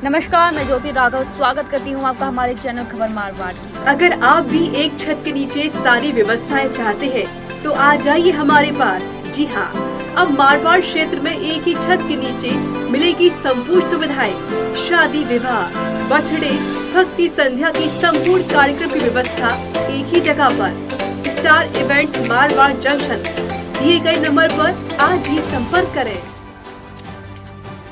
नमस्कार, मैं ज्योति राघव स्वागत करती हूँ आपका हमारे चैनल खबर मारवाड़ की। अगर आप भी एक छत के नीचे सारी व्यवस्थाएं चाहते हैं तो आ जाइए हमारे पास। जी हाँ, अब मारवाड़ क्षेत्र में एक ही छत के नीचे मिलेगी संपूर्ण सुविधाएं। शादी, विवाह, बर्थडे, भक्ति संध्या की संपूर्ण कार्यक्रम की व्यवस्था एक ही जगह पर। स्टार इवेंट्स मारवाड़ जंक्शन, दिए गए नंबर पर आज ही संपर्क करें।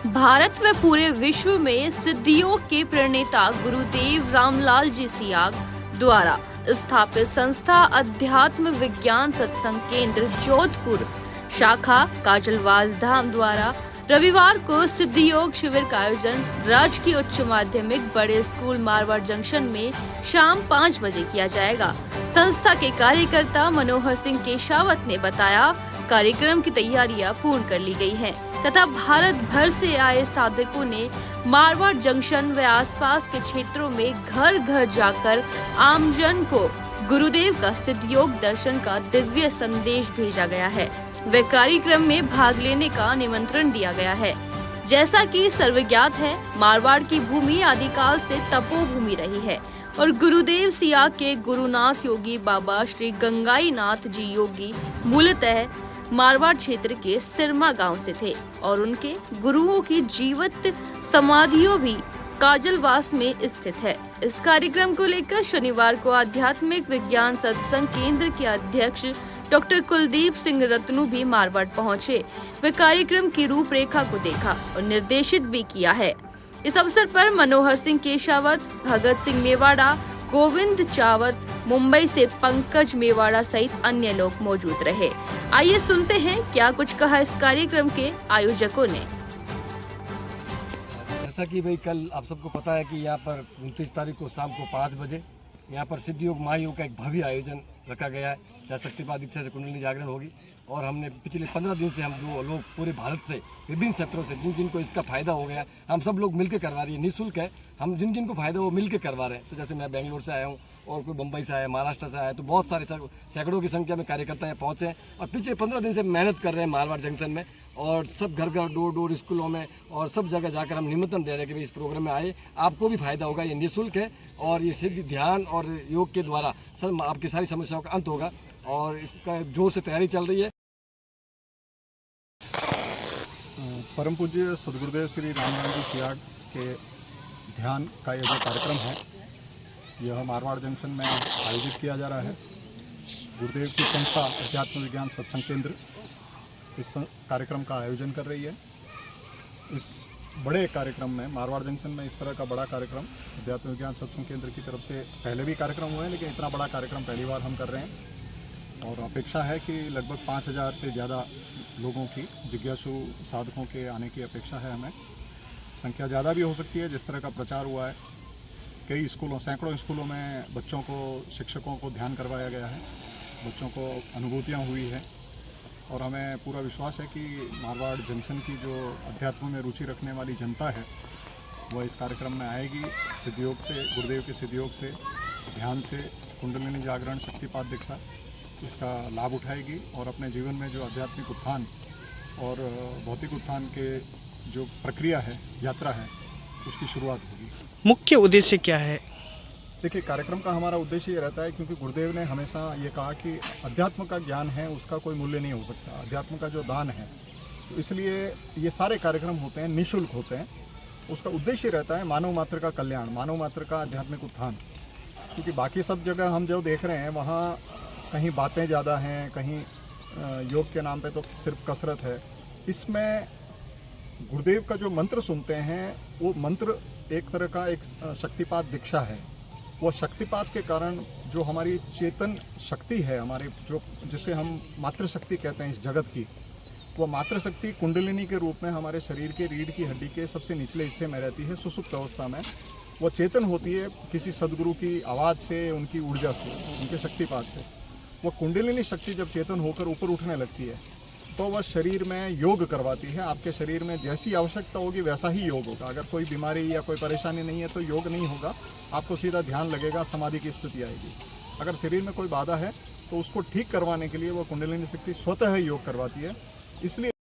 भारत व पूरे विश्व में सिद्धियों के प्रणेता गुरुदेव रामलाल जी सियाग द्वारा स्थापित संस्था अध्यात्म विज्ञान सत्संग केंद्र जोधपुर शाखा काजलवास धाम द्वारा रविवार को सिद्धि योग शिविर का आयोजन राजकीय उच्च माध्यमिक बड़े स्कूल मारवाड़ जंक्शन में शाम 5 बजे किया जाएगा। संस्था के कार्यकर्ता मनोहर सिंह केशावत ने बताया, कार्यक्रम की तैयारियां पूर्ण कर ली गई हैं तथा भारत भर से आए साधकों ने मारवाड़ जंक्शन व आसपास के क्षेत्रों में घर घर जाकर आमजन को गुरुदेव का सिद्ध योग दर्शन का दिव्य संदेश भेजा गया है व कार्यक्रम में भाग लेने का निमंत्रण दिया गया है। जैसा कि सर्वज्ञात है, मारवाड़ की भूमि आदिकाल से तपोभूमि रही है और गुरुदेव सियाग के गुरुनाथ योगी बाबा श्री गंगाई नाथ जी योगी मूलतः मारवाड़ क्षेत्र के सिरमा गांव से थे और उनके गुरुओं की जीवित समाधियों भी काजलवास में स्थित है। इस कार्यक्रम को लेकर शनिवार को आध्यात्मिक विज्ञान सत्संग केंद्र के अध्यक्ष डॉक्टर कुलदीप सिंह रत्नू भी मारवाड़ पहुंचे वे कार्यक्रम की रूपरेखा को देखा और निर्देशित भी किया है। इस अवसर पर मनोहर सिंह केशावत, भगत सिंह मेवाड़ा, गोविंद चावत, मुंबई से पंकज मेवाड़ा सहित अन्य लोग मौजूद रहे। आइए सुनते हैं क्या कुछ कहा इस कार्यक्रम के आयोजकों ने। जैसा कि भाई कल आप सबको पता है कि यहाँ पर 29 तारीख को शाम को 5 बजे यहाँ पर सिद्धि योग महायोग का एक भव्य आयोजन रखा गया है, जहाँ शक्तिपात दीक्षा से कुंडली जागरण होगी। और हमने पिछले 15 दिन से हम दो लोग पूरे भारत से विभिन्न क्षेत्रों से जिनको इसका फ़ायदा हो गया, हम सब लोग मिलकर करवा रही है, निःशुल्क है। हम जिनको फ़ायदा हो मिलकर करवा रहे हैं। तो जैसे मैं बेंगलोर से आया हूँ और कोई बम्बई से आया, महाराष्ट्र से आया, तो बहुत सारे सैकड़ों की संख्या में कार्यकर्ता यहाँ पहुँचे हैं और पिछले 15 दिन से मेहनत कर रहे हैं मारवाड़ जंक्शन में और सब घर घर डोर स्कूलों में और सब जगह जाकर हम निमंत्रण दे रहे हैं कि भाई इस प्रोग्राम में आए, आपको भी फायदा होगा। ये निःशुल्क है और ये सिद्ध ध्यान और योग के द्वारा सब आपकी सारी समस्याओं का अंत होगा और इसका जोर से तैयारी चल रही है। परम पूज्य सदगुरुदेव श्री रामलाल जी सियाग के ध्यान का यह जो कार्यक्रम है, यह मारवाड़ जंक्शन में आयोजित किया जा रहा है। गुरुदेव की संस्था अध्यात्म विज्ञान सत्संग केंद्र इस कार्यक्रम का आयोजन कर रही है। इस बड़े कार्यक्रम में मारवाड़ जंक्शन में इस तरह का बड़ा कार्यक्रम अध्यात्म विज्ञान सत्संग केंद्र की तरफ से पहले भी कार्यक्रम हुए हैं, लेकिन इतना बड़ा कार्यक्रम पहली बार हम कर रहे हैं और अपेक्षा है कि लगभग 5000 से ज़्यादा लोगों की, जिज्ञासु साधकों के आने की अपेक्षा है हमें। संख्या ज़्यादा भी हो सकती है। जिस तरह का प्रचार हुआ है, कई स्कूलों, सैकड़ों स्कूलों में बच्चों को, शिक्षकों को ध्यान करवाया गया है, बच्चों को अनुभूतियाँ हुई है और हमें पूरा विश्वास है कि मारवाड़ जंक्शन की जो अध्यात्म में रुचि रखने वाली जनता है वह इस कार्यक्रम में आएगी। सिद्धयोग से, गुरुदेव के सिद्धयोग से, ध्यान से, कुंडलिनी जागरण, शक्तिपात दीक्षा, इसका लाभ उठाएगी और अपने जीवन में जो आध्यात्मिक उत्थान और भौतिक उत्थान के जो प्रक्रिया है, यात्रा है, उसकी शुरुआत होगी। मुख्य उद्देश्य क्या है? देखिए, कार्यक्रम का हमारा उद्देश्य ये रहता है, क्योंकि गुरुदेव ने हमेशा ये कहा कि अध्यात्म का ज्ञान है उसका कोई मूल्य नहीं हो सकता, अध्यात्म का जो दान है, तो इसलिए ये सारे कार्यक्रम होते हैं, निःशुल्क होते हैं। उसका उद्देश्य रहता है मानव मात्र का कल्याण, मानव मात्र का आध्यात्मिक उत्थान। क्योंकि बाकी सब जगह हम जो देख रहे हैं वहाँ कहीं बातें ज़्यादा हैं, कहीं योग के नाम पे तो सिर्फ कसरत है। इसमें गुरुदेव का जो मंत्र सुनते हैं वो मंत्र एक तरह का एक शक्तिपात दीक्षा है। वो शक्तिपात के कारण जो हमारी चेतन शक्ति है, हमारी जो जिसे हम मातृशक्ति कहते हैं इस जगत की, वो मातृशक्ति कुंडलिनी के रूप में हमारे शरीर के रीढ़ की हड्डी के सबसे निचले हिस्से में रहती है, सुसुप्त अवस्था में। वो चेतन होती है किसी सदगुरु की आवाज़ से, उनकी ऊर्जा से, उनके शक्तिपात से। वो कुंडलिनी शक्ति जब चेतन होकर ऊपर उठने लगती है तो वह शरीर में योग करवाती है। आपके शरीर में जैसी आवश्यकता होगी वैसा ही योग होगा। अगर कोई बीमारी या कोई परेशानी नहीं है तो योग नहीं होगा, आपको सीधा ध्यान लगेगा, समाधि की स्थिति आएगी। अगर शरीर में कोई बाधा है तो उसको ठीक करवाने के लिए वो कुंडलिनी शक्ति स्वतः योग करवाती है। इसलिए